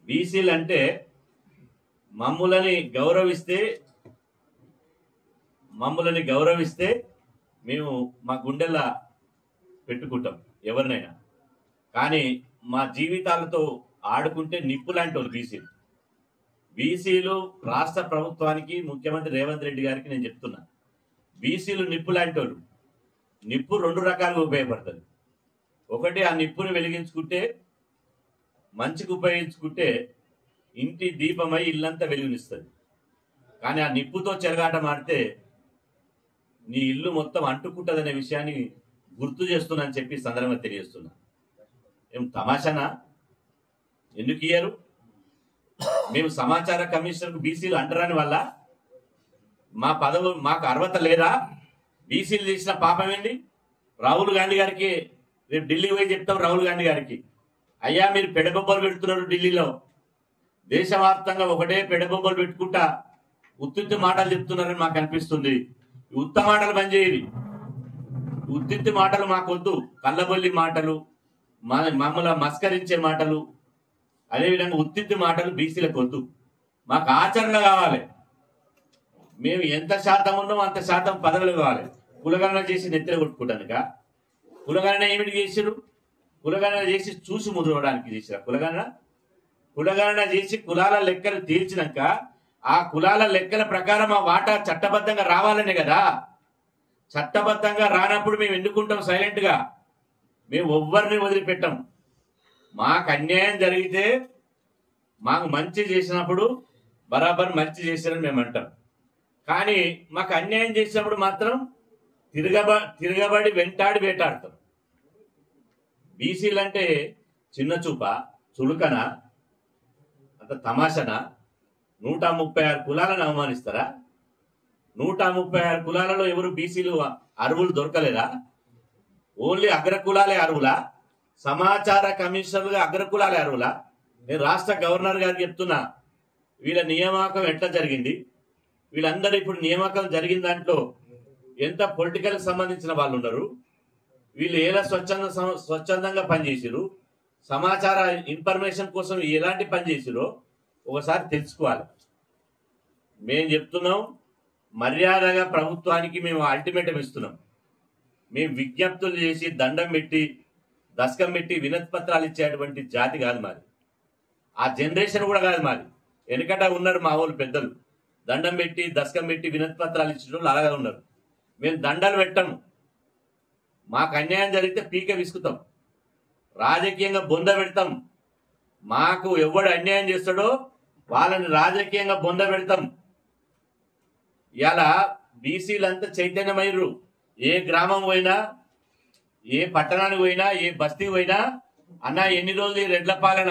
బీసీలు అంటే మమ్ములని గౌరవిస్తే మేము మా గుండెల్లా పెట్టుకుంటాం ఎవరినైనా. కానీ మా జీవితాలతో ఆడుకుంటే నిప్పు లాంటి వాళ్ళు బీసీలు రాష్ట్ర ప్రభుత్వానికి ముఖ్యమంత్రి రేవంత్ రెడ్డి గారికి నేను చెప్తున్నా, బీసీలు నిప్పు లాంటి వాళ్ళు. నిప్పు రెండు రకాలుగా ఉపయోగపడుతుంది. ఒకటి, ఆ నిప్పుని వెలిగించుకుంటే మంచికి ఉపయోగించుకుంటే ఇంటి దీపమై ఇల్లంతా వెలుగునిస్తుంది. కానీ ఆ నిప్పుతో చెరగాట మాడితే నీ ఇల్లు మొత్తం అంటుకుంటుందనే విషయాన్ని గుర్తు చేస్తున్నానని చెప్పి సందర్భంగా తెలియజేస్తున్నా. ఏం తమాషానా? ఎందుకు ఇయ్యరు? మేము సమాచార కమిషనర్కు బీసీలు అంటరాని వల్ల మా పదవు మాకు అర్హత లేదా? బీసీలు చేసిన పాపం ఏంటి? రాహుల్ గాంధీ గారికి రేపు ఢిల్లీ పోయి చెప్తాం. రాహుల్ గాంధీ గారికి, అయ్యా మీరు పెడబొబ్బలు పెడుతున్నారు ఢిల్లీలో, దేశవ్యాప్తంగా ఒకటే పెడబొబ్బలు పెట్టుకుంటా ఉత్తిత్తి మాటలు చెప్తున్నారని మాకు అనిపిస్తుంది. ఉత్త మాటలు బంద్ చేయాలి. ఉత్తిత్తి మాటలు మాకొద్దు. కళ్ళబొల్లి మాటలు, మమ్మల్ని మస్కరించే మాటలు, అదేవిధంగా ఉత్తిత్తి మాటలు బీసీలకు వద్దు. మాకు ఆచరణ కావాలి. మేము ఎంత శాతం ఉన్నామో అంత శాతం పదవులు కావాలి. కులగణన చేసి నెత్తిన కొట్టుకుంటానుక కులగణన ఏమిటి చేసిరు? కులగణన చేసి చూసి ముదరవడానికి చేసిరా కులగణన చేసి కులాల లెక్కలు తీర్చినాక ఆ కులాల లెక్కల ప్రకారం ఆ వాటా చట్టబద్ధంగా రావాలనే కదా. చట్టబద్ధంగా రానప్పుడు మేము ఎన్నుకుంటాం సైలెంట్ గా. మేము ఎవ్వరిని వదిలిపెట్టాం. మాకు అన్యాయం జరిగితే మాకు మంచి చేసినప్పుడు బరాబర్ మంచి చేశారని మేము అంటాం. కానీ మాకు అన్యాయం చేసినప్పుడు మాత్రం తిరగబడి వెంటాడి వేటాడతాం. బీసీలు అంటే చిన్న చూప, చులుకన, అంత తమాషనా? 136 కులాలను అవమానిస్తారా? 136 కులాలలో ఎవరు బీసీలు అర్హులు దొరకలేదా? ఓన్లీ అగ్రకులాలే అర్హులా? సమాచార కమిషనర్గా అగ్రకులాలే అర్హులా? నేను రాష్ట్ర గవర్నర్ గారికి చెప్తున్నా, వీళ్ళ నియామకం ఎట్లా జరిగింది? వీళ్ళందరూ ఇప్పుడు నియామకం జరిగిన దాంట్లో ఎంత పొలిటికల్ సంబంధించిన వాళ్ళు ఉన్నారు? వీళ్ళు ఎలా స్వచ్ఛందంగా పనిచేసారు? సమాచార ఇన్ఫర్మేషన్ కోసం ఎలాంటి పని చేసిరో ఒకసారి తెలుసుకోవాలి. మేము చెప్తున్నాం, మర్యాదగా ప్రభుత్వానికి మేము అల్టిమేటం ఇస్తున్నాం. మేము విజ్ఞప్తులు చేసి దండం పెట్టి దశకం పెట్టి వినతి పత్రాలు ఇచ్చేటువంటి జాతి కాదు మాది. ఆ జనరేషన్ కూడా కాదు మాది. వెనకట ఉన్నారు మా వాళ్ళు పెద్దలు, దండం పెట్టి దశకం పెట్టి వినతి పత్రాలు ఇచ్చిన వాళ్ళు అలాగే ఉన్నారు. మేము దండలు పెట్టాము. మాకు అన్యాయం జరిగితే పీక విసుకుతాం, రాజకీయంగా బొంద పెడతాం. మాకు ఎవడు అన్యాయం చేస్తాడో వాళ్ళని రాజకీయంగా బొంద పెడతాం. ఇలా బీసీలంతా చైతన్యమయ్యారు. ఏ గ్రామం పోయినా, ఏ పట్టణానికి పోయినా, ఏ బస్తీకి పోయినా, అన్న ఎన్ని రోజులు ఈ రెడ్ల పాలన,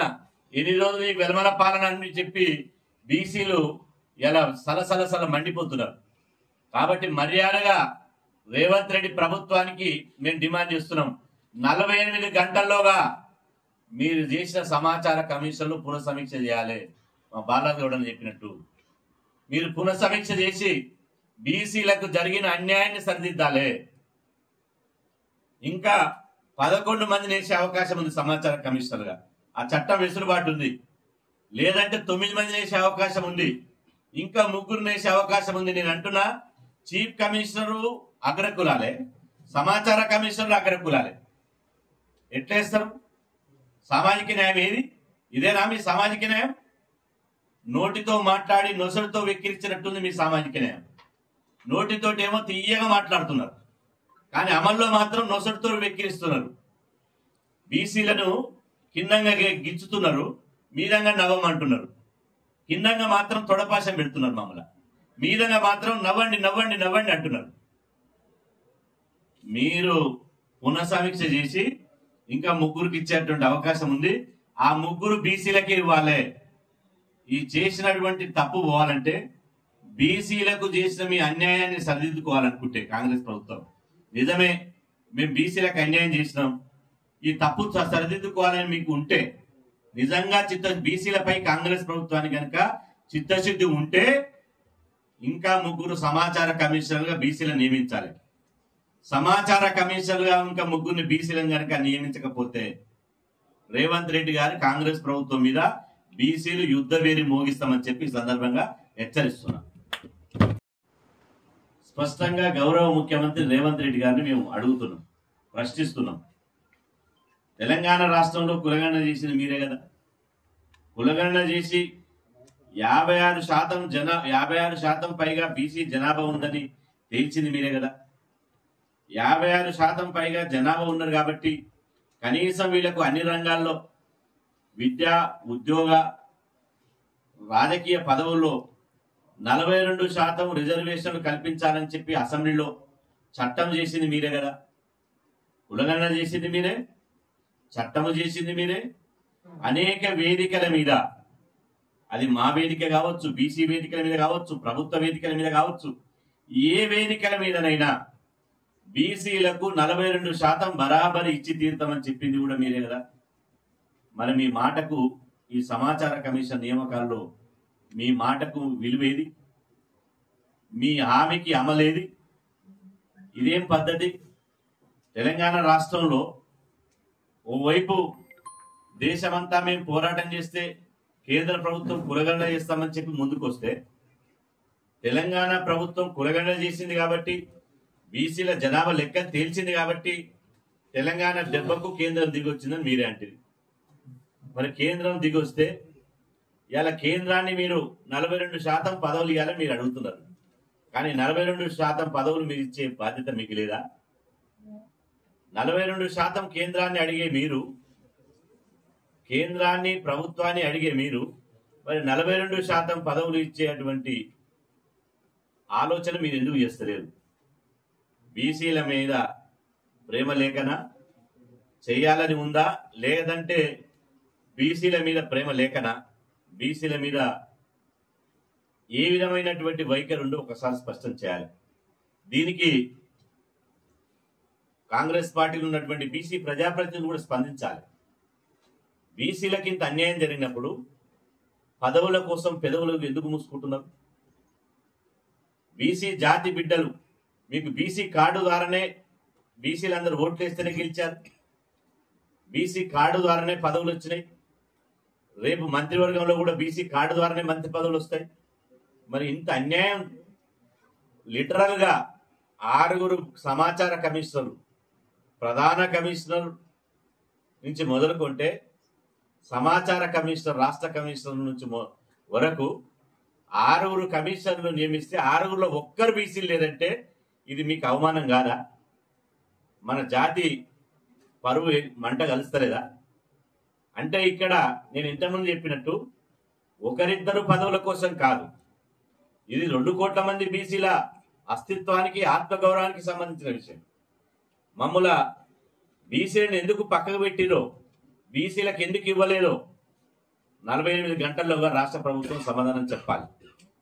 ఎన్ని రోజులు ఈ వెలమల పాలన అని చెప్పి బీసీలు ఇలా సలసల మండిపోతున్నారు. కాబట్టి మర్యాదగా రేవంత్ రెడ్డి ప్రభుత్వానికి మేము డిమాండ్ చేస్తున్నాం, 48 గంటల్లోగా మీరు చేసిన సమాచార కమిషన్లు పునఃసమీక్ష చేయాలి. మా బాలగౌడని చెప్పినట్టు మీరు పునఃసమీక్ష చేసి బీసీలకు జరిగిన అన్యాయాన్ని సరిదిద్దాలి. ఇంకా 11 మందిని వేసే అవకాశం ఉంది సమాచార కమిషనర్గా. ఆ చట్టం వెసులుబాటు ఉంది. లేదంటే 9 మందిని వేసే అవకాశం ఉంది. ఇంకా 3 వేసే అవకాశం ఉంది. నేను అంటున్నా, చీఫ్ కమిషనరు అగ్రకులాలే, సమాచార కమిషనర్లు అగ్రకులాలే. ఎట్లేస్తారు? సామాజిక న్యాయం ఏది? ఇదేనా మీ సామాజిక న్యాయం? నోటితో మాట్లాడి నొసటితో వెక్కిరించినట్టుంది మీ సామాజిక న్యాయం. నోటితోటేమో తీయగా మాట్లాడుతున్నారు, కానీ అమల్లో మాత్రం నొసటితో వెక్కిరిస్తున్నారు. బీసీలను కిందంగా గిచ్చుతున్నారు, మీదంగా నవ్వమంటున్నారు. కిందంగా మాత్రం తొడపాశం పెడుతున్నారు మమ్మల్ని, మీదంగా మాత్రం నవ్వండి నవ్వండి నవ్వండి అంటున్నారు. మీరు పునఃసమీక్ష చేసి ఇంకా 3కి ఇచ్చేటువంటి అవకాశం ఉంది. ఆ 3 బీసీలకే ఇవ్వాలి. ఈ చేసినటువంటి తప్పు పోవాలంటే, బీసీలకు చేసిన మీ అన్యాయాన్ని సరిదిద్దుకోవాలనుకుంటే కాంగ్రెస్ ప్రభుత్వం, నిజమే మేము బీసీలకు అన్యాయం చేసినాం, ఈ తప్పు సరిదిద్దుకోవాలని మీకు ఉంటే, నిజంగా బీసీలపై కాంగ్రెస్ ప్రభుత్వానికి కనుక చిత్తశుద్ధి ఉంటే ఇంకా 3 సమాచార కమిషనర్గా బీసీలను నియమించాలి. సమాచార కమిషనర్గా ఇంకా 3 బీసీలను కనుక నియమించకపోతే రేవంత్ రెడ్డి గారు కాంగ్రెస్ ప్రభుత్వం మీద బీసీలు యుద్ధ వేరి మోగిస్తామని చెప్పి ఈ సందర్భంగా హెచ్చరిస్తున్నాం. స్పష్టంగా గౌరవ ముఖ్యమంత్రి రేవంత్ రెడ్డి గారిని మేము అడుగుతున్నాం, ప్రశ్నిస్తున్నాం. తెలంగాణ రాష్ట్రంలో కులగణన చేసింది మీరే కదా. కులగణన చేసి 56% పైగా బీసీ జనాభా ఉందని తేల్చింది మీరే కదా. 56% పైగా జనాభా ఉన్నారు కాబట్టి కనీసం వీళ్లకు అన్ని రంగాల్లో విద్య, ఉద్యోగ, రాజకీయ పదవుల్లో 42% రిజర్వేషన్లు కల్పించాలని చెప్పి అసెంబ్లీలో చట్టం చేసింది మీరే కదా. కులగణన చేసింది మీరే, చట్టము చేసింది మీరే. అనేక వేదికల మీద, అది మా వేదిక కావచ్చు, బీసీ వేదికల మీద కావచ్చు, ప్రభుత్వ వేదికల మీద కావచ్చు, ఏ వేదికల మీదనైనా బీసీలకు 42% బరాబరి ఇచ్చి తీరుతామని చెప్పింది కూడా మీరే కదా. మరి మీ మాటకు, ఈ సమాచార కమిషన్ నియామకాల్లో మీ మాటకు విలువేది? మీ హామీకి అమలేది? ఇదేం పద్ధతి? తెలంగాణ రాష్ట్రంలో ఓవైపు దేశమంతా మేము పోరాటం చేస్తే కేంద్ర ప్రభుత్వం కులగణన చేస్తామని చెప్పి ముందుకొస్తే, తెలంగాణ ప్రభుత్వం కులగణన చేసింది కాబట్టి, బీసీల జనాభా లెక్కను తేల్చింది కాబట్టి తెలంగాణ దెబ్బకు కేంద్రం దిగొచ్చిందని మీరే అంటుంది. మరి కేంద్రం దిగొస్తే ఇలా కేంద్రాన్ని మీరు 42% పదవులు ఇవ్వాలని మీరు అడుగుతున్నారు. కానీ 42% పదవులు మీరు ఇచ్చే బాధ్యత మీకు లేదా? 42% కేంద్రాన్ని అడిగే మీరు, కేంద్రాన్ని ప్రభుత్వాన్ని అడిగే మీరు మరి 42% పదవులు ఇచ్చేటువంటి ఆలోచన మీరు ఎందుకు చేస్తలేరు? బీసీల మీద ప్రేమ లేకనా, చేయాలని ఉందా? లేదంటే బీసీల మీద ప్రేమ లేకనా? బీసీల మీద ఏ విధమైనటువంటి వైఖరి ఉందో ఒకసారి స్పష్టం చేయాలి. దీనికి కాంగ్రెస్ పార్టీలో ఉన్నటువంటి బీసీ ప్రజాప్రతినిధులు కూడా స్పందించాలి. బీసీలకి ఇంత అన్యాయం జరిగినప్పుడు పదవుల కోసం పెదవులకు ఎందుకు మూసుకుంటున్నారు? బీసీ జాతి బిడ్డలు, మీకు బీసీ కార్డు ద్వారానే బీసీలందరూ ఓట్లు వేస్తేనే గెలిచారు, బీసీ కార్డు ద్వారానే పదవులు వచ్చినాయి. రేపు మంత్రివర్గంలో కూడా బీసీ కార్డు ద్వారానే మంత్రి పదవులు వస్తాయి. మరి ఇంత అన్యాయం లిటరల్ గా 6 సమాచార కమిషనర్లు, ప్రధాన కమిషనర్ నుంచి మొదలుకుంటే సమాచార కమిషనర్, రాష్ట్ర కమిషనర్ నుంచి వరకు 6 కమిషనర్లు నియమిస్తే 6లో ఒక్కరు బీసీలు లేదంటే ఇది మీకు అవమానం కాదా? మన జాతి పరువు మంట కలుస్తలేదా? అంటే ఇక్కడ నేను ఇంతకుముందు చెప్పినట్టు ఒకరిద్దరు పదవుల కోసం కాదు, ఇది 2 కోట్ల మంది బీసీల అస్తిత్వానికి, ఆత్మగౌరవానికి సంబంధించిన విషయం. మమ్ముల బీసీలను ఎందుకు పక్కకు పెట్టిరో, బీసీలకు ఎందుకు ఇవ్వలేదో 48 గంటల్లోగా రాష్ట్ర ప్రభుత్వం సమాధానం చెప్పాలి.